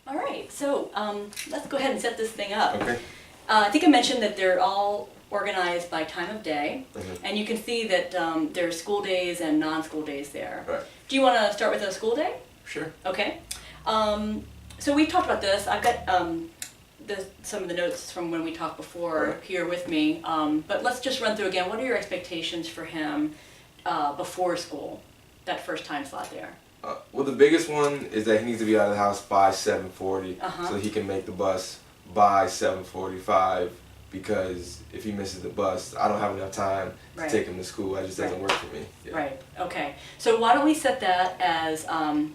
All right, so let's go ahead and set this thing up. Okay. I think I mentioned that they're all organized by time of day, Mm-hmm. and you can see that there's school days and non-school days there. Right. Do you want to start with a school day? Sure. Okay. So we've talked about this. I've got some of the notes from when we talked before Right. here with me, but let's just run through again. What are your expectations for him before school, that first time slot there? Well, the biggest one is that he needs to be out of the house by 7:40, Uh-huh. so he can make the bus by 7:45. Because if he misses the bus, I don't have enough time to Right. take him to school. That just doesn't Right. work for me. Yeah. Right, okay. So why don't we set that as,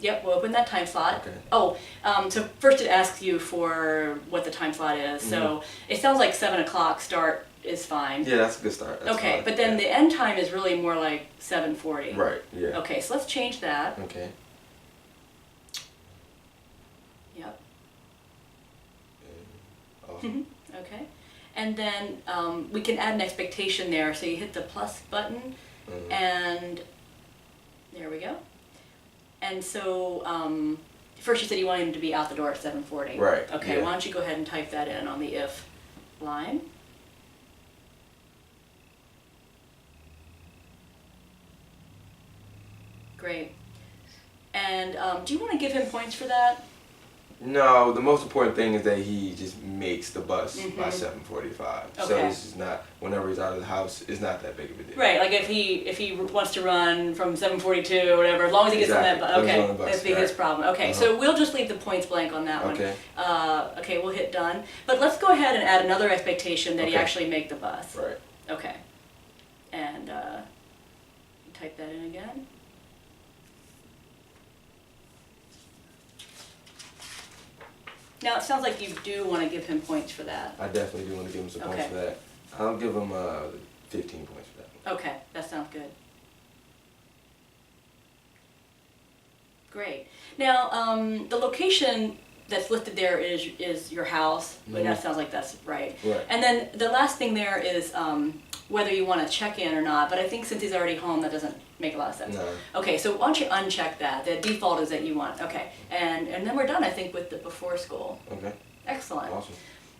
yep, we'll open that time slot. Okay. Oh, so first it asks you for what the time slot is. So it sounds like 7 o'clock start is fine. Yeah, that's a good start. That's Okay, fine. but then Yeah. the end time is really more like 7:40. Right. Yeah. Okay, so let's change that. Okay. Yep. Awesome. Okay. And then we can add an expectation there. So you hit the plus button, and there we go. And so first you said you wanted him to be out the door at 7:40. Right, Okay, yeah. why don't you go ahead and type that in on the if line. Great. And do you want to give him points for that? No, the most important thing is that he just makes the bus by 7:45. So Okay. this is not, whenever he's out of the house, it's not that big of a deal. Right, like if he wants to run from 7:42 or whatever, as long as he gets Exactly. on that, As long as he's okay, on the bus, that'd be his right. problem. Okay, so we'll just leave the points blank on that Okay. one. Okay, we'll hit done. But let's go ahead and add another expectation that he Okay. actually make the bus. Right. Okay. And type that in again. Now it sounds like you do want to give him points for that. I definitely do want to give him some points Okay. for that. I'll give him 15 points for that. Okay, that sounds good. Great. Now, the location that's listed there is your house, but that sounds like that's right. Right. And then the last thing there is whether you want to check in or not, but I think since he's already home, that doesn't make a lot of sense. No. Okay, so why don't you uncheck that? The default is that you want, okay. And then we're done, I think, with the before school. Okay. Excellent. Awesome.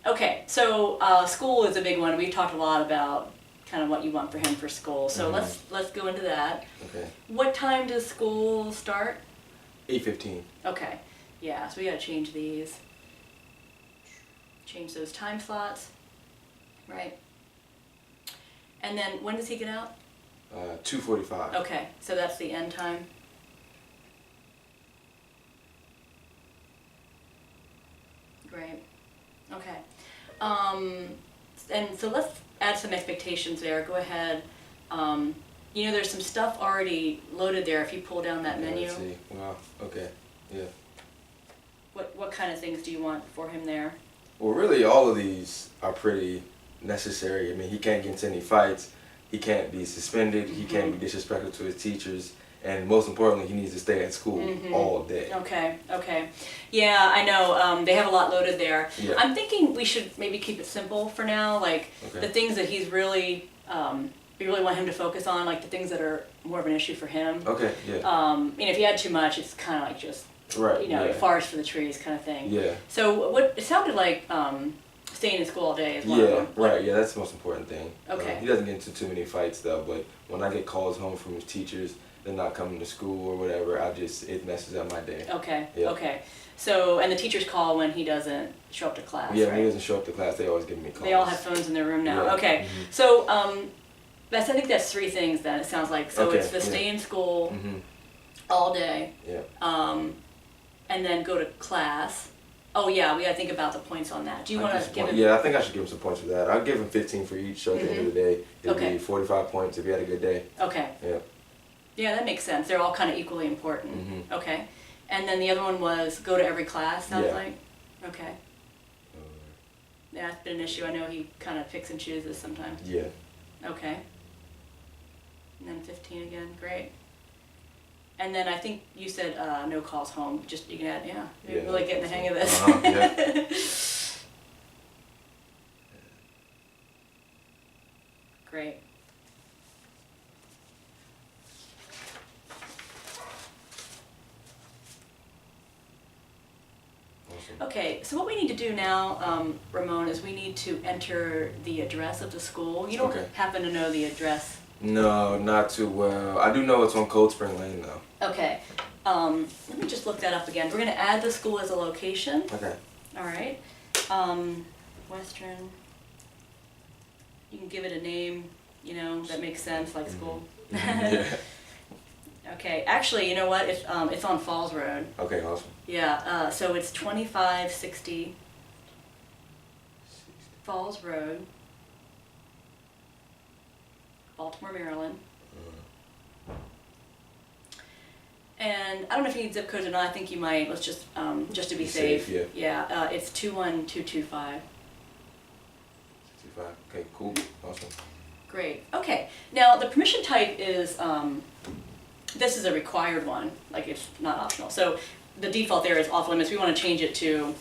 Okay, so school is a big one. We've talked a lot about kind of what you want for him for school. So let's go into that. Okay. What time does school start? 8:15. Okay, yeah, so we gotta change these. Change those time slots, right? And then when does he get out? 2:45. Okay, so that's the end time. Great, okay. And so let's add some expectations there, go ahead. You know, there's some stuff already loaded there if you pull down that menu. Let's see. Wow. Okay. Yeah. What kind of things do you want for him there? Well, really, all of these are pretty necessary. I mean, he can't get into any fights. He can't be suspended. He can't be disrespectful to his teachers. And most importantly, he needs to stay at school all day. Okay, okay. Yeah, I know, they have a lot loaded there. Yeah. I'm thinking we should maybe keep it simple for now, like Okay. the things that he's really, we really want him to focus on, like the things that are more of an issue for him. Okay. Yeah. You know, if you add too much, it's kind of like just, Right. you know, Yeah. forest for the trees kind of thing. Yeah. So what, it sounded like staying in school all day is one of Yeah, them. right. Yeah, that's the most important thing. Okay. He doesn't get into too many fights though, but when I get calls home from his teachers, they're not coming to school or whatever, it messes up my day. Okay, Yeah. okay. So, and the teachers call when he doesn't show up to class, Yeah, right? when he doesn't show up to class, they always give me calls. They all have phones in their room now. Yeah. Okay, so I think that's three things then. It sounds like so Okay, it's the stay in school Mm-hmm. all day, Yeah. and then go to class. Oh yeah, we gotta think about the points on that. Do you want to give him? Yeah, I think I should give him some points for that. I'll give him 15 for each, so at the end of the day, it'll Okay. be 45 points if he had a good day. Okay. Yeah. Yeah, that makes sense. They're all kind of equally important. Mhm. Okay, and then the other one was go to every class. Sounds Yeah. like. Okay. Yeah, that's been an issue. I know he kind of picks and chooses sometimes. Yeah. Okay. And then 15 again, great. And then I think you said no calls home, just you can add, yeah, you're Yeah, really getting the hang of this. Yeah. Great. Awesome. Okay, so what we need to do now, Ramon, is we need to enter the address of the school. You don't happen to know the address? No, not too well. I do know it's on Cold Spring Lane though. Okay. Let me just look that up again. We're going to add the school as a location. Okay. All right. Western. You can give it a name, you know, that makes sense, like school. Yeah. Okay. Actually, you know what? It's on Falls Road. Okay, awesome. Yeah. So it's 2560 Falls Road, Baltimore, Maryland. And I don't know if you need zip codes or not. I think you might. Let's just to be safe. Yeah. Yeah. It's 21225. 65. Okay, cool. Awesome. Great. Okay. Now the permission type is this is a required one. Like it's not optional. So the default there is off limits. We want to change it to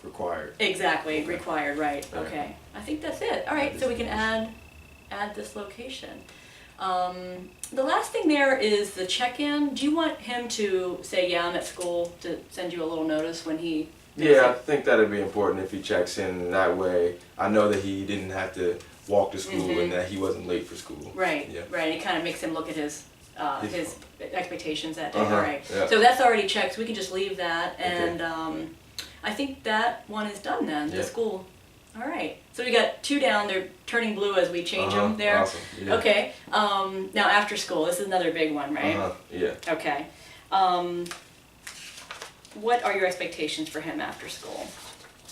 Required. exactly Okay. required. Right. Right. Okay. I think that's it. All right. So we can add this location. The last thing there is the check-in. Do you want him to say, yeah, I'm at school, to send you a little notice when he... Yeah, I think that'd be important if he checks in. That way, I know that he didn't have to walk to school and that he wasn't late for school. Right, Yeah. right. It kind of makes him look at his expectations that day. Uh-huh, All right. yeah. So that's already checked. So we can just leave that. And I think that one is done then, the Yeah. school. All right. So we got 2 down. They're turning blue as we change them there. Awesome. Yeah. Okay. Now after school, this is another big one, right? Yeah. Okay. What are your expectations for him after school?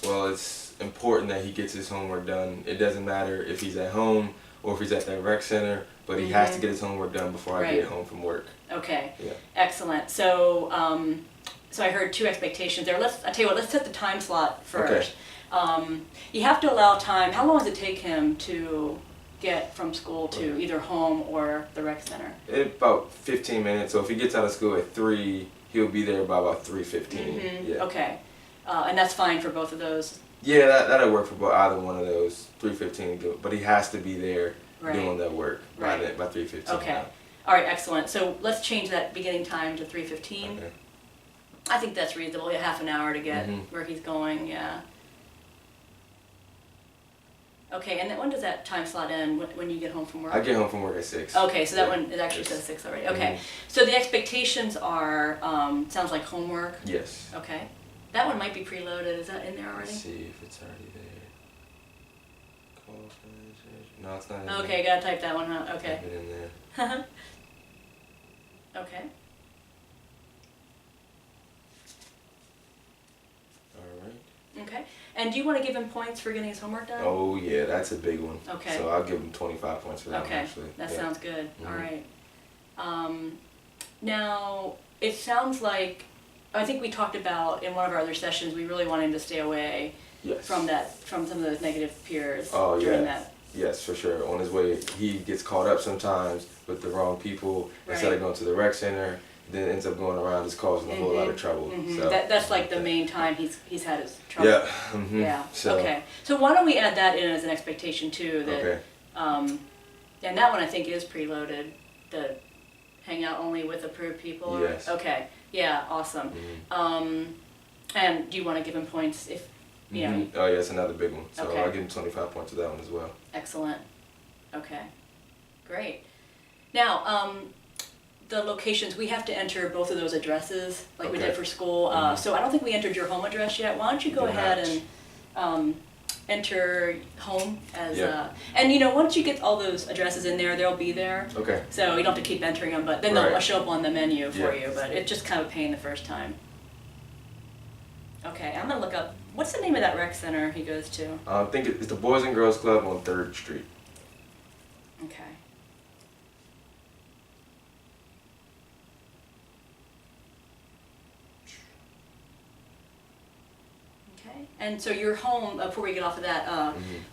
Well, it's important that he gets his homework done. It doesn't matter if he's at home or if he's at that rec center, but he has to get his homework done before I get home from work. Okay. Yeah. Excellent. So, so I heard 2 expectations there. I tell you what. Let's set the time slot first. Okay. You have to allow time. How long does it take him to get from school to either home or the rec center? About 15 minutes. So if he gets out of school at 3, he'll be there by about 3:15. Yeah. Okay. And that's fine for both of those? Yeah, that'll work for either one of those. 3:15, but he has to be there doing that work by 3:15. Okay. All right. Excellent. So let's change that beginning time to 3:15. Okay. I think that's reasonable. Yeah, half an hour to get where he's going. Yeah. Okay, and then when does that time slot end, when you get home from work? I get home from work at 6. Okay, so that one, it actually says 6 already. Okay, so the expectations are, sounds like homework? Yes. Okay. That one might be preloaded. Is that in there already? Let's see if it's already there. No, it's not in there. Okay, gotta type that one, huh? Okay. Type it in there. Okay. Alright. Okay. And do you want to give him points for getting his homework done? Oh yeah, that's a big one. Okay. So I'll give him 25 points for that one actually. That sounds good. All right. Now, it sounds like, I think we talked about in one of our other sessions, we really want him to stay away from some of those negative peers during that. Yes, for sure. On his way, he gets caught up sometimes with the wrong people. Instead of going to the rec center, then ends up going around, just causing a whole lot of trouble. So that's like the main time he's had his trouble. Yeah. Yeah. So, okay. So why don't we add that in as an expectation too? That, and that one I think is preloaded. The hang out only with approved people. Yes. Okay. Yeah. Awesome. And do you want to give him points if you know? Oh yeah, it's another big one. So Okay. I'll give him 25 points to that one as well. Excellent. Okay. Great. Now, the locations, we have to enter both of those addresses like we did for school. So I don't think we entered your home address yet. Why don't you go ahead and enter home as and you know, once you get all those addresses in there, they'll be there. Okay. So you don't have to keep entering them, but then they'll show up on the menu for you. But it's just kind of a pain the first time. Okay, I'm gonna look up, what's the name of that rec center he goes to? I think it's the Boys and Girls Club on 3rd Street. Okay. Okay, and so your home, before we get off of that,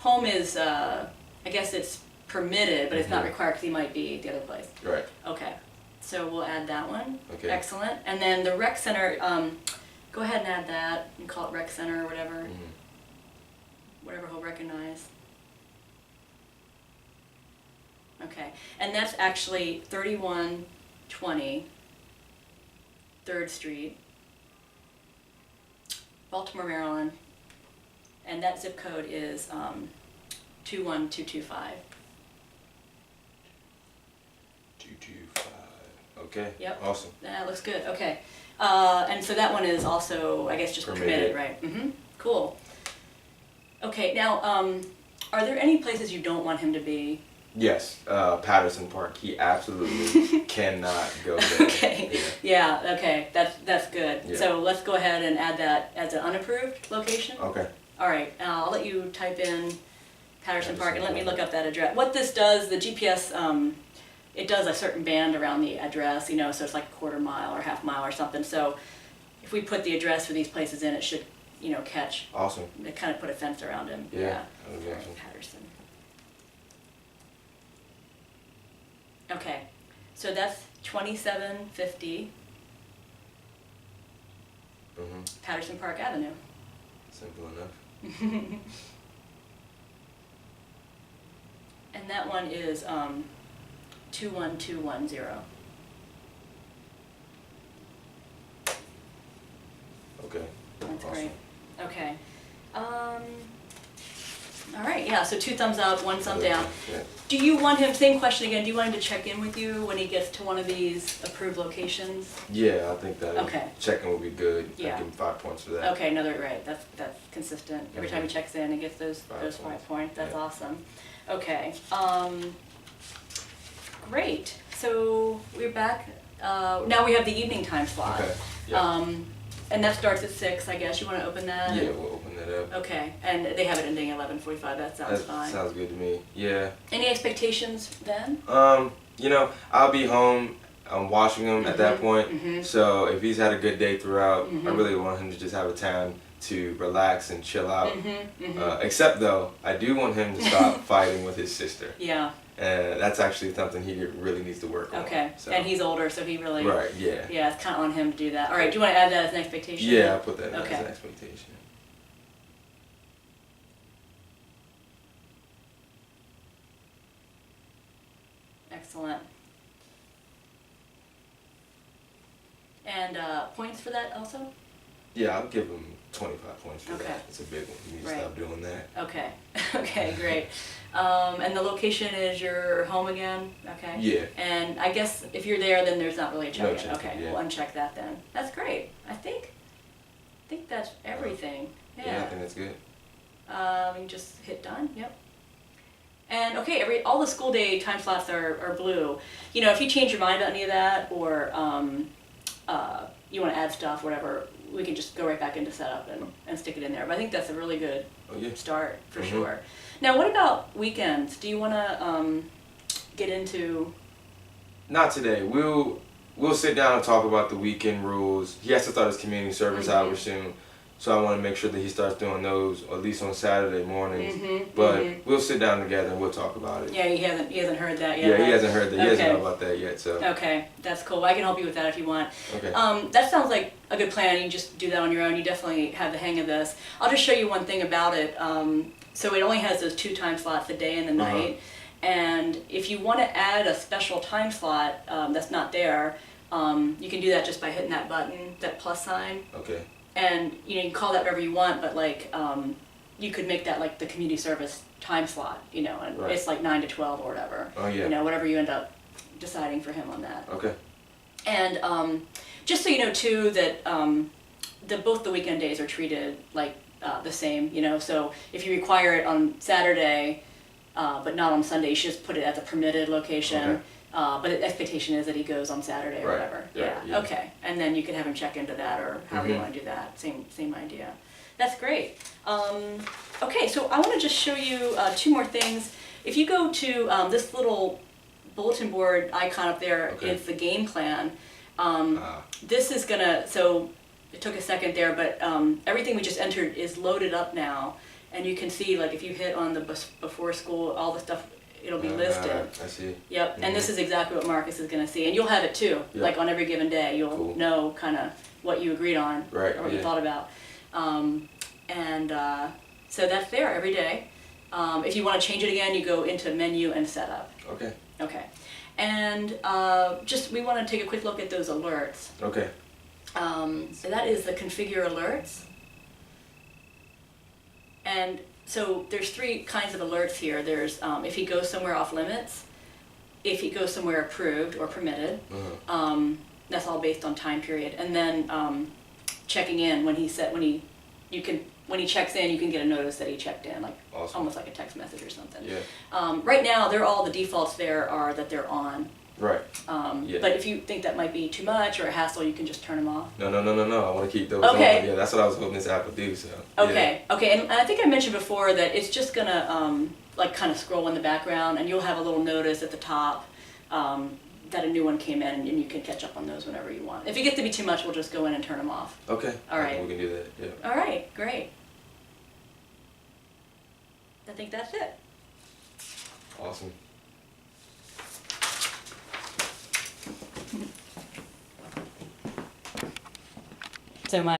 home is, I guess it's permitted, but it's not required because he might be at the other place. Right. Okay, so we'll add that one. Okay. Excellent. And then the rec center, go ahead and add that and call it rec center or whatever. Whatever he'll recognize. Okay, and that's actually 3120 3rd Street. Baltimore, Maryland, and that zip code is 21225. 225. Okay. Yep. Awesome. That looks good. Okay. And so that one is also, I guess, just permitted, right? Mm-hmm. Cool. Okay. Now, are there any places you don't want him to be? Yes. Patterson Park. He absolutely cannot go there. Okay. Yeah. Okay. That's good. Yeah. So let's go ahead and add that as an unapproved location. Okay. All right. I'll let you type in Patterson Park and let me look up that address. What this does, the GPS, it does a certain band around the address, you know, so it's like a quarter mile or half mile or something. So if we put the address for these places in, it should, you know, catch. Awesome. They kind of put a fence around him. Yeah. That would be All right, awesome. Patterson. Okay, so that's 2750 Patterson Park Avenue. Simple enough. And that one is 21210. Okay. That's Awesome. great. Okay. All right, yeah, so 2 thumbs up, 1 thumb down. Yeah. Do you want him, same question again, do you want him to check in with you when he gets to one of these approved locations? Yeah, I think that Okay. checking will be good. Yeah. I give him 5 points for that. Okay, another, right, that's consistent. Every time he checks in, he gets those 5 5 points. That's Yeah. awesome. Okay, great. So we're back. Now we have the evening time slot. Okay. Yeah. And that starts at 6, I guess. You want to open that? Yeah, we'll open that up. Okay, and they have it ending at 11:45. That sounds fine. Sounds good to me. Yeah. Any expectations then? You know, I'll be home. I'm watching him at that point. So if he's had a good day throughout, I really want him to just have a time to relax and chill out. Except though, I do want him to stop fighting with his sister. Yeah. And that's actually something he really needs to work on. Okay. So. And he's older, so he really. Right. Yeah. Yeah, it's kind of on him to do that. All right. Do you want to add that as an expectation? Yeah, I'll put that Okay. as an expectation. Excellent. And points for that also? Yeah, I'll give him 25 points for Okay. that. It's a big one. You need to Right. stop doing that. Okay. Okay, great. And the location is your home again? Okay. Yeah. And I guess if you're there, then there's not really a No check-in. check-in, Okay, yeah. we'll uncheck that then. That's great. I think that's everything. Yeah, I think that's good. You just hit done. Yep. And okay, all the school day time slots are blue. You know, if you change your mind about any of that, or you want to add stuff, whatever, we can just go right back into setup and stick it in there. But I think that's a really good start for sure. Now, what about weekends? Do you want to get into? Not today. We'll sit down and talk about the weekend rules. He has to start his community service hours soon, so I want to make sure that he starts doing those at least on Saturday mornings. But we'll sit down together and we'll talk about it. Yeah, he hasn't heard that yet. Yeah, right? he hasn't heard that. He doesn't know about that yet. So. Okay, that's cool. I can help you with that if you want. Okay. That sounds like a good plan. You just do that on your own. You definitely have the hang of this. I'll just show you one thing about it. So it only has those 2 time slots, the day and the night. And if you want to add a special time slot that's not there, you can do that just by hitting that button, that plus sign. Okay. And you can call that whatever you want, but like you could make that like the community service time slot, you know, and it's like 9 to 12 or whatever. Oh yeah. You know, whatever you end up deciding for him on that. Okay. And just so you know too that both the weekend days are treated like the same, you know. So if you require it on Saturday, but not on Sunday, you should just put it at the permitted location. Okay. But the expectation is that he goes on Saturday or whatever. Yeah. Okay. And then you can have him check into that or however you want to do that. Same idea. That's great. Okay, so I want to just show you 2 more things. If you go to this little bulletin board icon up there, it's the game plan. This is gonna, so it took a second there, but everything we just entered is loaded up now. And you can see, like, if you hit on the before school, all the stuff, it'll be listed. I see. Yep, and this is exactly what Marcus is going to see. And you'll have it too, like on every given day. You'll know kind of what you agreed on or what you thought about. So that's there every day. If you want to change it again, you go into menu and setup. Okay. Okay. And we want to take a quick look at those alerts. Okay. So that is the configure alerts. And so there's three kinds of alerts here. There's if he goes somewhere off limits, if he goes somewhere approved or permitted. That's all based on time period. And then checking in when he checks in, you can get a notice that he checked in, like Awesome. almost like a text message or something. Yeah. Right now, all the defaults there are that they're on. Right. Yeah. But if you think that might be too much or a hassle, you can just turn them off. No. I want to keep those Okay. on. Yeah, that's what I was hoping this app would do. So. Okay. Yeah. Okay. And I think I mentioned before that it's just gonna like kind of scroll in the background, and you'll have a little notice at the top that a new one came in, and you can catch up on those whenever you want. If it gets to be too much, we'll just go in and turn them off. Okay. All right. We can do that. Yeah. All right. Great. I think that's it. Awesome. So my